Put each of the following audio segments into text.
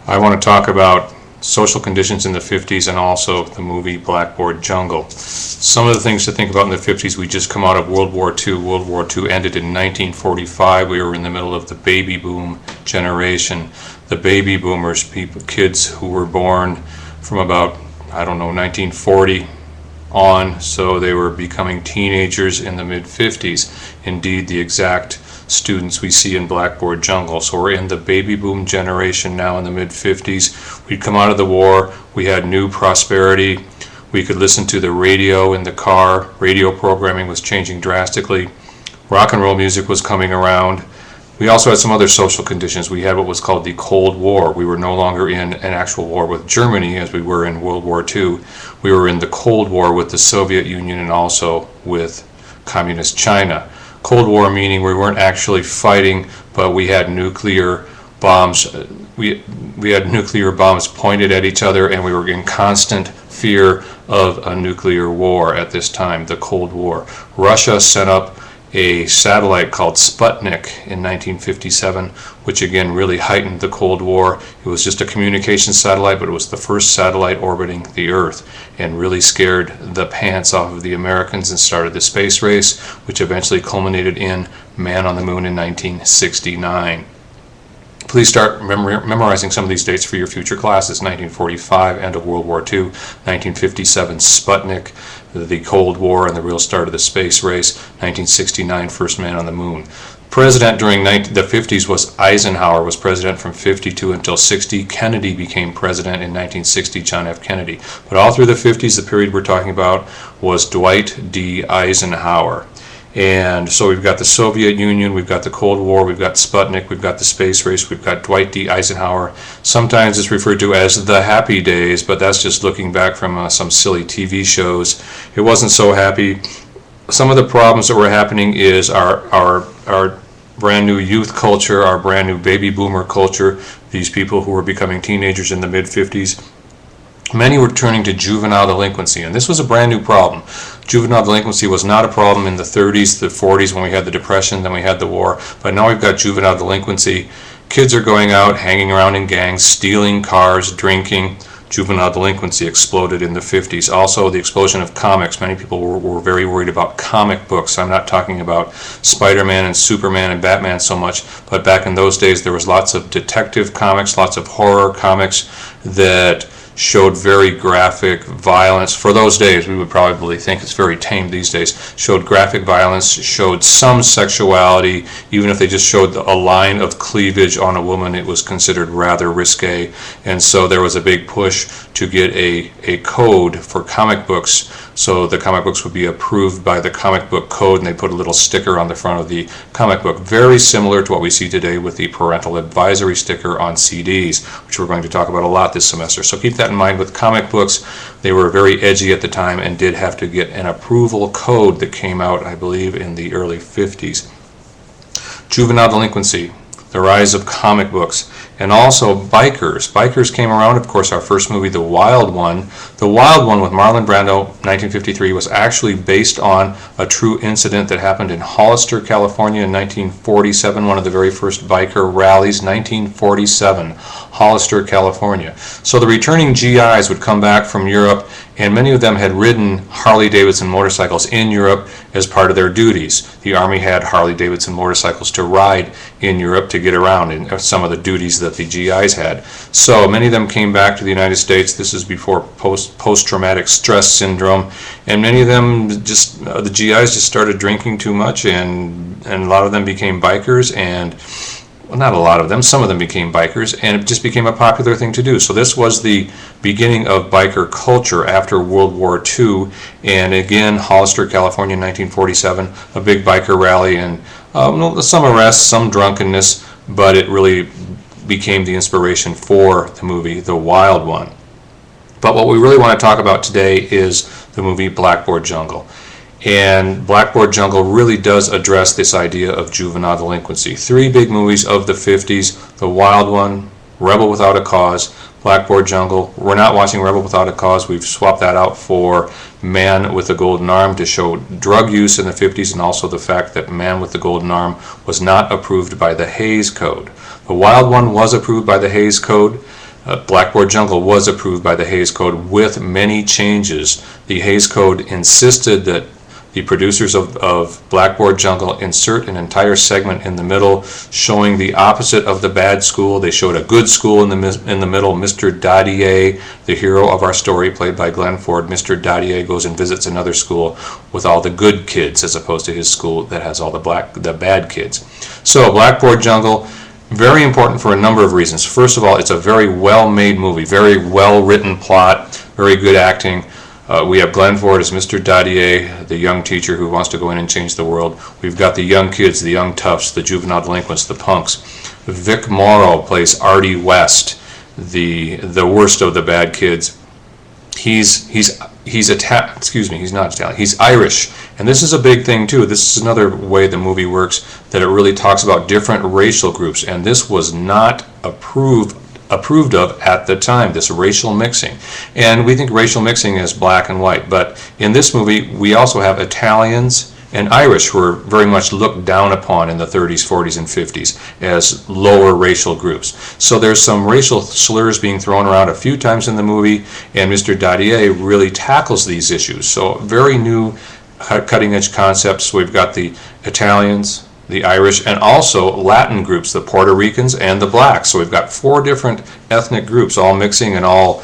I want to talk about social conditions in the 50s and also the movie Blackboard Jungle. Some of the things to think about in the 50s, we just come out of World War II. World War II ended in 1945. We were in the middle of the baby boom generation. The baby boomers, kids who were born from about, 1940 on, so they were becoming teenagers in the mid-50s. Indeed, the exact students we see in Blackboard Jungle. So we're in the baby boom generation now in the mid-50s. We'd come out of the war, we had new prosperity, we could listen to the radio in the car, radio programming was changing drastically, rock and roll music was coming around. We also had some other social conditions. We had what was called the Cold War. We were no longer in an actual war with Germany as we were in World War II. We were in the Cold War with the Soviet Union and also with Communist China. Cold War meaning we weren't actually fighting, but we had nuclear bombs. We had nuclear bombs pointed at each other, and we were in constant fear of a nuclear war at this time, the Cold War. Russia sent up a satellite called Sputnik in 1957, which again really heightened the Cold War. It was just a communication satellite, but it was the first satellite orbiting the Earth and really scared the pants off of the Americans and started the space race, which eventually culminated in Man on the Moon in 1969. Please start memorizing some of these dates for your future classes. 1945, end of World War II. 1957, Sputnik, the Cold War and the real start of the space race. 1969, first man on the moon. President during the 50s was Eisenhower, was president from 52 until 60. Kennedy became president in 1960, John F. Kennedy. But all through the 50s, the period we're talking about was Dwight D. Eisenhower. And so we've got the Soviet Union, we've got the Cold War, we've got Sputnik, we've got the space race, we've got Dwight D. Eisenhower. Sometimes it's referred to as the happy days, but that's just looking back from some silly TV shows. It wasn't so happy. Some of the problems that were happening is our brand new youth culture, our brand new baby boomer culture, these people who were becoming teenagers in the mid-50s. Many were turning to juvenile delinquency, and this was a brand new problem. Juvenile delinquency was not a problem in the 30s, the 40s when we had the Depression, then we had the war, but now we've got juvenile delinquency. Kids are going out, hanging around in gangs, stealing cars, drinking. Juvenile delinquency exploded in the 50s. Also, the explosion of comics. Many people were very worried about comic books. I'm not talking about Spider-Man and Superman and Batman so much, but back in those days there was lots of detective comics, lots of horror comics that showed very graphic violence. For those days, we would probably think it's very tame these days. Showed graphic violence, showed some sexuality. Even if they just showed a line of cleavage on a woman, it was considered rather risque. And so there was a big push to get a code for comic books, so the comic books would be approved by the comic book code, and they put a little sticker on the front of the comic book, very similar to what we see today with the parental advisory sticker on CDs, which we're going to talk about a lot this semester. So keep that in mind with comic books. They were very edgy at the time and did have to get an approval code that came out, I believe, in the early 50s. Juvenile delinquency, the rise of comic books, and also bikers. Bikers came around, of course, our first movie, The Wild One. The Wild One with Marlon Brando, 1953, was actually based on a true incident that happened in Hollister, California in 1947, one of the very first biker rallies, 1947, Hollister, California. So the returning GIs would come back from Europe, and many of them had ridden Harley-Davidson motorcycles in Europe as part of their duties. The Army had Harley-Davidson motorcycles to ride in Europe to get around, and some of the duties that the GIs had. So many of them came back to the United States. This is before post-traumatic stress syndrome, and many of them just, the GIs just started drinking too much, and a lot of them became bikers, and well, not a lot of them, some of them became bikers, and it just became a popular thing to do. So this was the beginning of biker culture after World War II, and again, Hollister, California, 1947, a big biker rally, and some arrests, some drunkenness, but it really became the inspiration for the movie The Wild One. But what we really want to talk about today is the movie Blackboard Jungle. And Blackboard Jungle really does address this idea of juvenile delinquency. Three big movies of the 50s, The Wild One, Rebel Without a Cause, Blackboard Jungle. We're not watching Rebel Without a Cause. We've swapped that out for Man with the Golden Arm to show drug use in the 50s, and also the fact that Man with the Golden Arm was not approved by the Hays Code. The Wild One was approved by the Hays Code. Blackboard Jungle was approved by the Hays Code with many changes. The Hays Code insisted that the producers of Blackboard Jungle insert an entire segment in the middle showing the opposite of the bad school. They showed a good school in the middle. Mr. Dadier, the hero of our story, played by Glenn Ford, Mr. Dadier goes and visits another school with all the good kids as opposed to his school that has all the bad kids. So Blackboard Jungle, very important for a number of reasons. First of all, it's a very well-made movie, very well-written plot, very good acting. We have Glenn Ford as Mr. Dadier, the young teacher who wants to go in and change the world. We've got the young kids, the young toughs, the juvenile delinquents, the punks. Vic Morrow plays Artie West, the worst of the bad kids. He's not Italian. He's Irish, and this is a big thing too. This is another way the movie works, that it really talks about different racial groups, and this was not approved of at the time, this racial mixing. And we think racial mixing is black and white, but in this movie we also have Italians and Irish who are very much looked down upon in the 30s, 40s, and 50s as lower racial groups. So there's some racial slurs being thrown around a few times in the movie, and Mr. Dadier really tackles these issues. So very new cutting-edge concepts. We've got the Italians, the Irish, and also Latin groups, the Puerto Ricans and the blacks. So we've got 4 different ethnic groups all mixing and all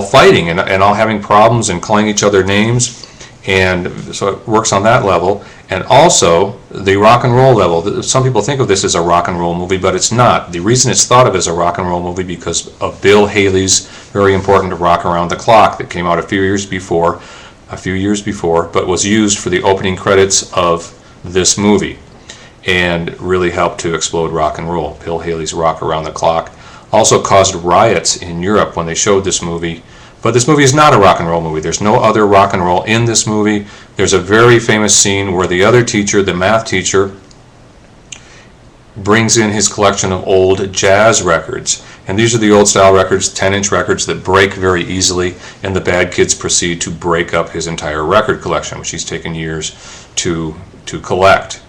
fighting and all having problems and calling each other names. And so it works on that level. And also the rock and roll level. Some people think of this as a rock and roll movie, but it's not. The reason it's thought of as a rock and roll movie because of Bill Haley's very important Rock Around the Clock that came out a few years before, but was used for the opening credits of this movie, and really helped to explode rock and roll. Bill Haley's Rock Around the Clock also caused riots in Europe when they showed this movie. But this movie is not a rock and roll movie. There's no other rock and roll in this movie. There's a very famous scene where the other teacher, the math teacher, brings in his collection of old jazz records. And these are the old style records, 10-inch records that break very easily, and the bad kids proceed to break up his entire record collection, which he's taken years to collect.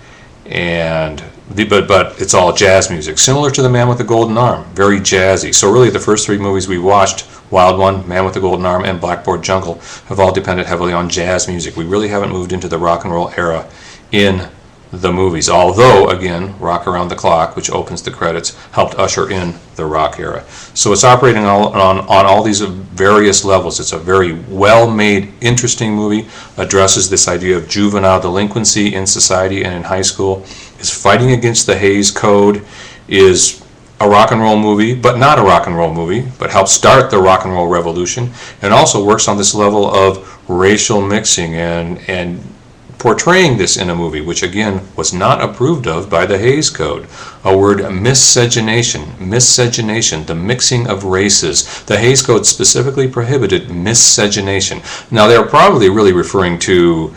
But it's all jazz music, similar to The Man with the Golden Arm, very jazzy. So really the first 3 movies we watched, Wild One, Man with the Golden Arm, and Blackboard Jungle, have all depended heavily on jazz music. We really haven't moved into the rock and roll era in the movies, although again Rock Around the Clock, which opens the credits, helped usher in the rock era. So it's operating on all these various levels. It's a very well-made, interesting movie, addresses this idea of juvenile delinquency in society and in high school, is fighting against the Hays Code, is a rock and roll movie, but not a rock and roll movie, but helps start the rock and roll revolution, and also works on this level of racial mixing and portraying this in a movie, which again was not approved of by the Hays Code. A word, miscegenation, the mixing of races. The Hays Code specifically prohibited miscegenation. Now they're probably really referring to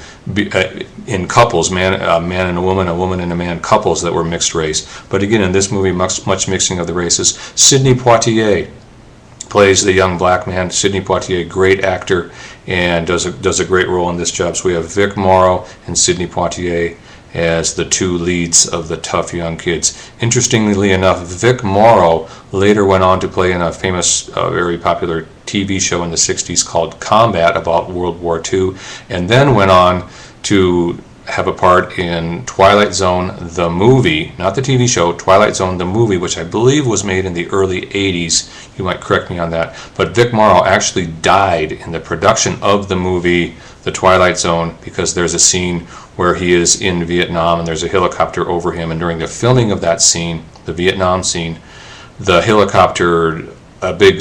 in couples, a man and a woman and a man, couples that were mixed race. But again, in this movie, much mixing of the races. Sidney Poitier plays the young black man. Sidney Poitier, great actor, and does a great role in this job. So we have Vic Morrow and Sidney Poitier as the 2 leads of the tough young kids. Interestingly enough, Vic Morrow later went on to play in a famous, very popular TV show in the 60s called Combat, about World War II, and then went on to have a part in Twilight Zone, the movie, not the TV show, Twilight Zone, the movie, which I believe was made in the early 80s. You might correct me on that. But Vic Morrow actually died in the production of the movie, The Twilight Zone, because there's a scene where he is in Vietnam and there's a helicopter over him, and during the filming of that scene, the Vietnam scene, the helicopter, a big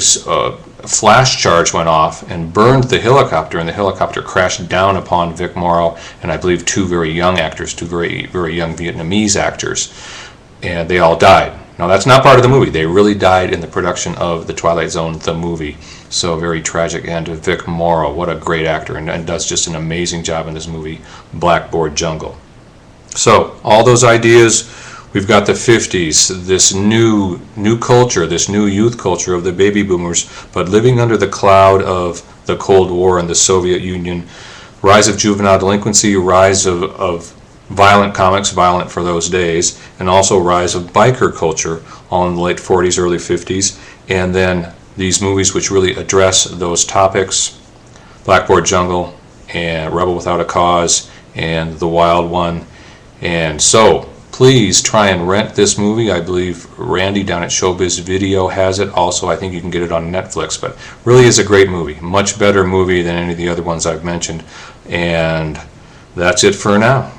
flash charge went off and burned the helicopter, and the helicopter crashed down upon Vic Morrow and I believe 2 very young actors, 2 very, very young Vietnamese actors, and they all died. Now that's not part of the movie. They really died in the production of The Twilight Zone, the movie. So very tragic end of Vic Morrow. What a great actor, and does just an amazing job in this movie, Blackboard Jungle. So all those ideas. We've got the 50s, this new culture, this new youth culture of the baby boomers, but living under the cloud of the Cold War and the Soviet Union, rise of juvenile delinquency, rise of violent comics, violent for those days, and also rise of biker culture all in the late 40s, early 50s, and then these movies which really address those topics: Blackboard Jungle and Rebel Without a Cause and The Wild One. And so please try and rent this movie. I believe Randy down at Showbiz Video has it. Also, I think you can get it on Netflix, but really is a great movie. Much better movie than any of the other ones I've mentioned. And that's it for now.